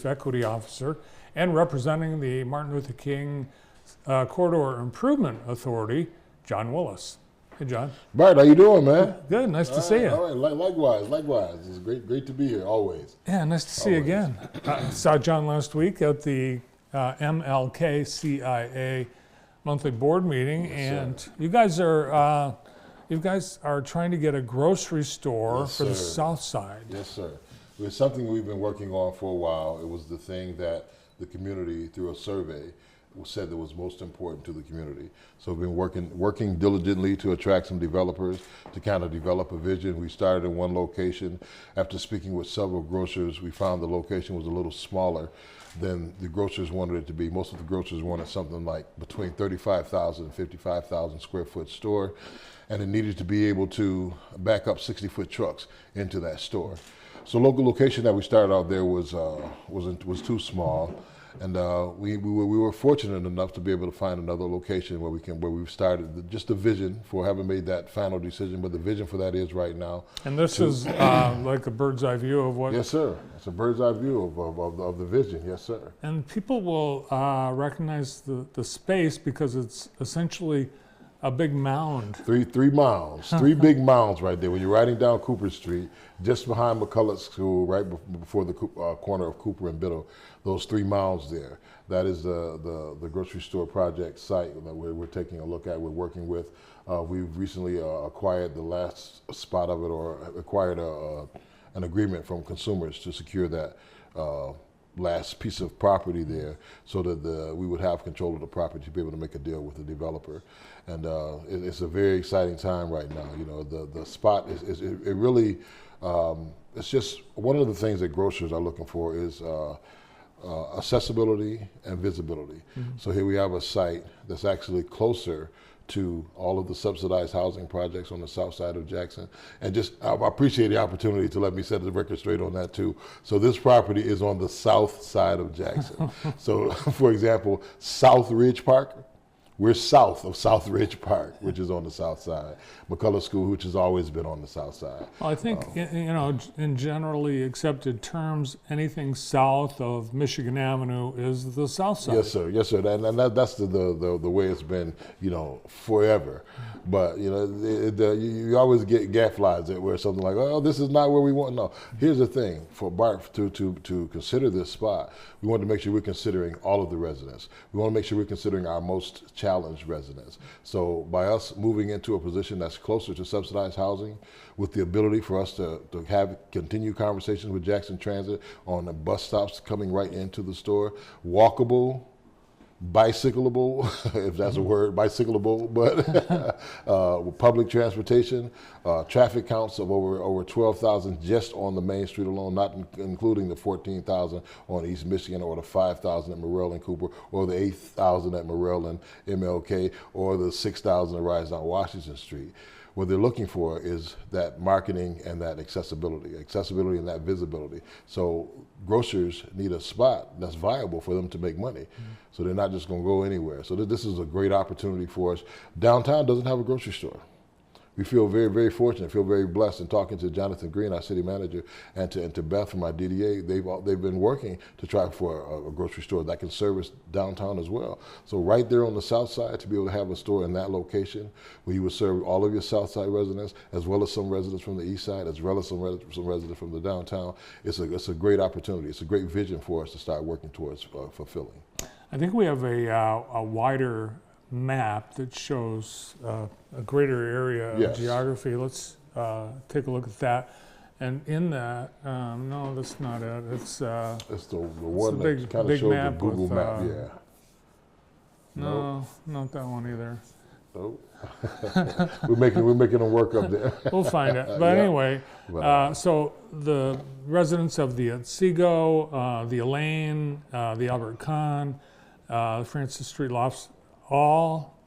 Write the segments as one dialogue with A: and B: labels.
A: Equity Officer, and representing the Martin Luther King Corridor Improvement Authority, John Willis. Hey, John.
B: Bart, how you doing, man?
A: Good. Nice to see you.
B: All right. Likewise. It's great to be here, always.
A: Yeah, nice to see you again. I saw John last week at the MLK CIA monthly board meeting,
B: Yes,
A: and
B: sir.
A: you guys are trying to get a grocery store
B: Yes,
A: for the
B: sir.
A: South Side.
B: Yes, sir. It's something we've been working on for a while. It was the thing that the community, through a survey, said that was most important to the community. So we've been working diligently to attract some developers to kind of develop a vision. We started in one location. After speaking with several grocers, we found the location was a little smaller than the grocers wanted it to be. Most of the grocers wanted something like between 35,000 and 55,000 square foot store, and it needed to be able to back up 60-foot trucks into that store. So local location that we started out there was too small, and we were fortunate enough to be able to find another location where we've started just the vision for, haven't made that final decision, but the vision for that is right now.
A: And this is like a bird's eye view of what.
B: Yes, sir. It's a bird's eye view of the vision. Yes, sir.
A: And people will recognize the space because it's essentially a big mound.
B: Three mounds, three big mounds right there. When you're riding down Cooper Street, just behind McCulloch School, right before the corner of Cooper and Biddle, those three mounds there. That is the grocery store project site that we're taking a look at. We're working with. We've recently acquired the last spot of it, or acquired an agreement from consumers to secure that last piece of property there, so that we would have control of the property to be able to make a deal with the developer. And it's a very exciting time right now. You know, the spot is it really, it's just one of the things that grocers are looking for is accessibility and visibility. Mm-hmm. So here we have a site that's actually closer to all of the subsidized housing projects on the south side of Jackson. And just, I appreciate the opportunity to let me set the record straight on that too. So this property is on the south side of Jackson. So for example, South Ridge Park, we're south of South Ridge Park, which is on the south side. McCulloch School, which has always been on the south side.
A: Well, I think, in generally accepted terms, anything south of Michigan Avenue is the south side.
B: Yes, sir. Yes, sir. And that's the way it's been, forever. But, you always get gadflies where something like, oh, this is not where we want. No. Here's the thing. For Bart to consider this spot, we want to make sure we're considering all of the residents. We want to make sure we're considering our most challenged residents. So by us moving into a position that's closer to subsidized housing, with the ability for us to have continued conversations with Jackson Transit on the bus stops coming right into the store, walkable, bicycleable, if that's a word, bicycleable, but public transportation, traffic counts of over 12,000 just on the main street alone, not including the 14,000 on East Michigan, or the 5,000 at Morrell and Cooper, or the 8,000 at Morrell and MLK, or the 6,000 that rise down Washington Street. What they're looking for is that marketing and that accessibility and that visibility. So grocers need a spot that's viable for them to make money. Mm-hmm. So they're not just going to go anywhere. So this is a great opportunity for us. Downtown doesn't have a grocery store. We feel very, very fortunate, feel very blessed. In talking to Jonathan Green, our city manager, and to Beth from our DDA, they've been working to try for a grocery store that can service downtown as well. So right there on the south side, to be able to have a store in that location where you would serve all of your south side residents, as well as some residents from the east side, as well as some residents from the downtown, it's a great opportunity. It's a great vision for us to start working towards fulfilling.
A: I think we have a wider map that shows a greater area of geography. Let's take a look at that. And in that, no, that's not it. It's the
B: one that kind of shows the Google map. Yeah.
A: No, not that one either.
B: Nope. we're making them work up there.
A: We'll find it. But anyway, so the residents of the Otsego, the Elaine, the Albert Kahn, Francis Street Lofts, all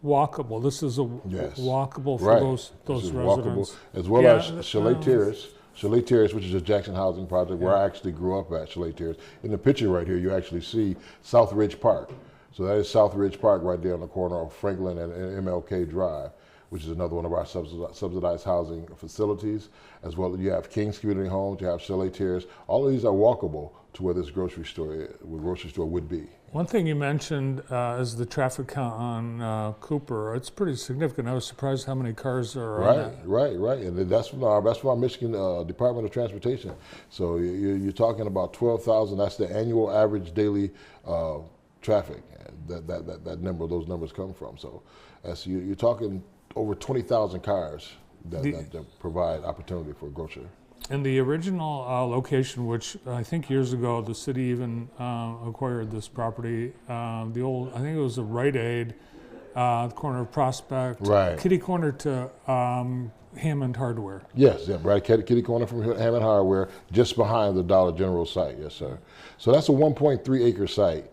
A: walkable. This is walkable for those residents.
B: Walkable, as well as Chalet Terrace. Chalet Terrace, which is a Jackson housing project where I actually grew up at, Chalet Terrace. In the picture right here, you actually see South Ridge Park. So that is South Ridge Park right there on the corner of Franklin and MLK Drive, which is another one of our subsidized housing facilities, as well as you have King's Community Homes, you have Chalet Terrace. All of these are walkable to where this grocery store would be.
A: One thing you mentioned is the traffic count on Cooper. It's pretty significant. I was surprised how many cars are on that.
B: Right. And that's from our Michigan Department of Transportation. So you're talking about 12,000. That's the annual average daily traffic that number, those numbers come from. So as you're talking over 20,000 cars that provide opportunity for a grocer.
A: And the original location, which I think years ago the city even acquired this property, the old, I think it was a Rite Aid, the corner of Prospect,
B: right,
A: kitty corner to Hammond Hardware.
B: Yes, yeah, right, kitty corner from Hammond Hardware, just behind the Dollar General site. Yes, sir. So that's a 1.3 acre site.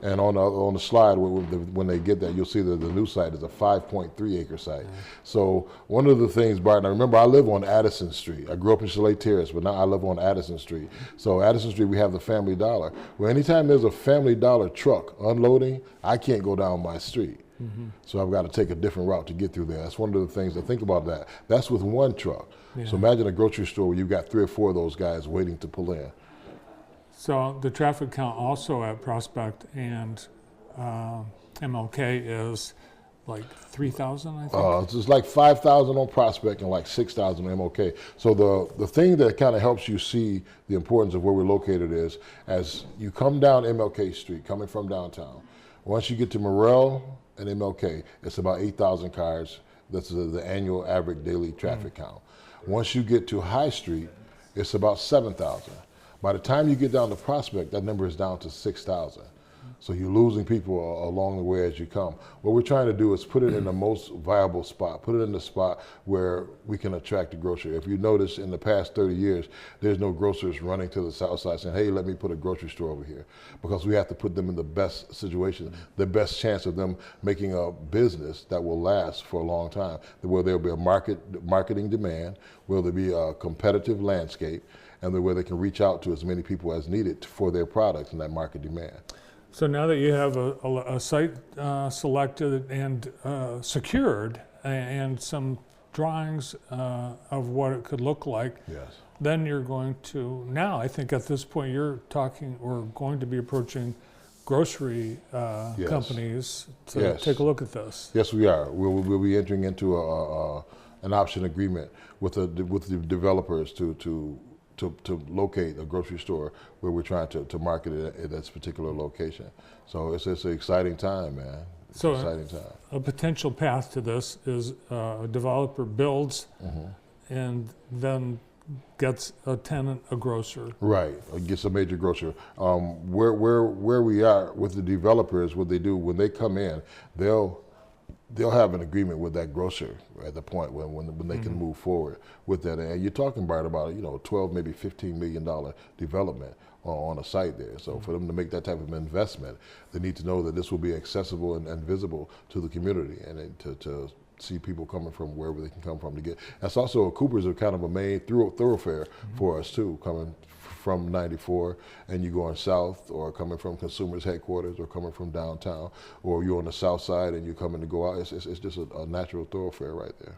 B: And on the slide, when they get that, you'll see that the new site is a 5.3 acre site. Mm-hmm. So one of the things, Barton, I remember I live on Addison Street. I grew up in Chalet Terrace, but now I live on Addison Street. So Addison Street, we have the Family Dollar. Well, anytime there's a Family Dollar truck unloading, I can't go down my street. Mm-hmm. So I've got to take a different route to get through there. That's one of the things to think about that. That's with one truck. Yeah. So imagine a grocery store where you've got 3 or 4 of those guys waiting to pull in.
A: So the traffic count also at Prospect and MLK is like 3,000, I think?
B: It's like 5,000 on Prospect and like 6,000 on MLK. So the thing that kind of helps you see the importance of where we're located is, as you come down MLK Street, coming from downtown, once you get to Morrell and MLK, it's about 8,000 cars. That's the annual average daily traffic count. Once you get to High Street, it's about 7,000. By the time you get down to Prospect, that number is down to 6,000. So you're losing people along the way as you come. What we're trying to do is put it in the most viable spot, put it in the spot where we can attract the grocer. If you notice in the past 30 years, there's no grocers running to the south side saying, hey, let me put a grocery store over here. Because we have to put them in the best situation, the best chance of them making a business that will last for a long time, where there'll be a marketing demand, where there'll be a competitive landscape, and where they can reach out to as many people as needed for their products and that market demand.
A: So now that you have a site selected and secured, and some drawings of what it could look like,
B: yes,
A: then you're going to, now I think at this point you're talking, or going to be approaching grocery
B: yes,
A: companies to
B: yes,
A: take a look at this.
B: Yes, we are. We'll be entering into an option agreement with the developers to locate a grocery store where we're trying to market it at this particular location. So it's an exciting time, man. It's an exciting time.
A: A potential path to this is a developer builds and then gets a tenant, a grocer.
B: Right, gets a major grocer. Where we are with the developers, what they do when they come in, they'll have an agreement with that grocer at the point when they can move forward with that. And you're talking about $12, maybe $15 million development on a site there. So for them to make that type of investment, they need to know that this will be accessible and visible to the community, and to see people coming from wherever they can come from to get. That's also, Cooper's a kind of a main thoroughfare for us too, coming from 94 and you going south, or coming from Consumers Headquarters, or coming from downtown, or you're on the south side and you're coming to go out. It's just a natural thoroughfare right there.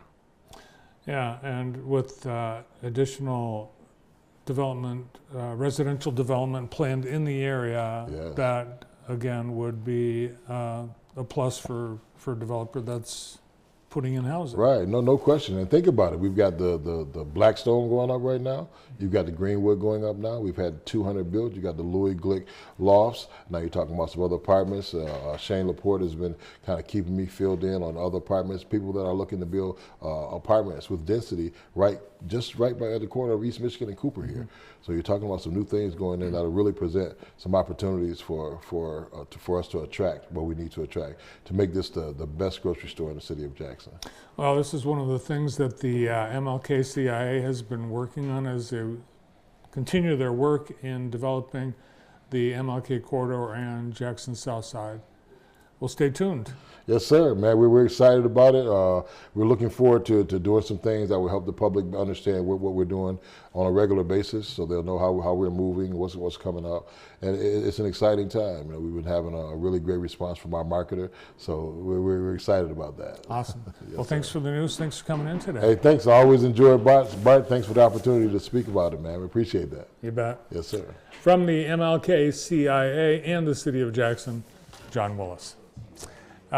A: Yeah, and with additional development, residential development planned in the area,
B: yes,
A: that again would be a plus for a developer that's putting in housing.
B: Right, no question. And think about it. We've got the Blackstone going up right now. You've got the Greenwood going up now. We've had 200 built. You got the Louis Glick lofts. Now you're talking about some other apartments. Shane Laporte has been kind of keeping me filled in on other apartments. People that are looking to build apartments with density just right by the corner of East Michigan and Cooper here. So you're talking about some new things going in that'll really present some opportunities for us to attract what we need to attract to make this the best grocery store in the city of Jackson.
A: Well, this is one of the things that the MLK CIA has been working on as they continue their work in developing the MLK corridor and Jackson South Side. We'll stay tuned.
B: Yes, sir, man. We're excited about it. We're looking forward to doing some things that will help the public understand what we're doing on a regular basis, so they'll know how we're moving, what's coming up, and it's an exciting time. You know, we've been having a really great response from our marketer, so we're excited about that.
A: Awesome.
B: Yes,
A: Well, thanks for the news. Thanks for coming in today.
B: Hey, thanks. I always enjoy it, Bart. Bart, thanks for the opportunity to speak about it, man. We appreciate that.
A: You bet.
B: Yes, sir.
A: From the MLK, CIA, and the City of Jackson, John Willis.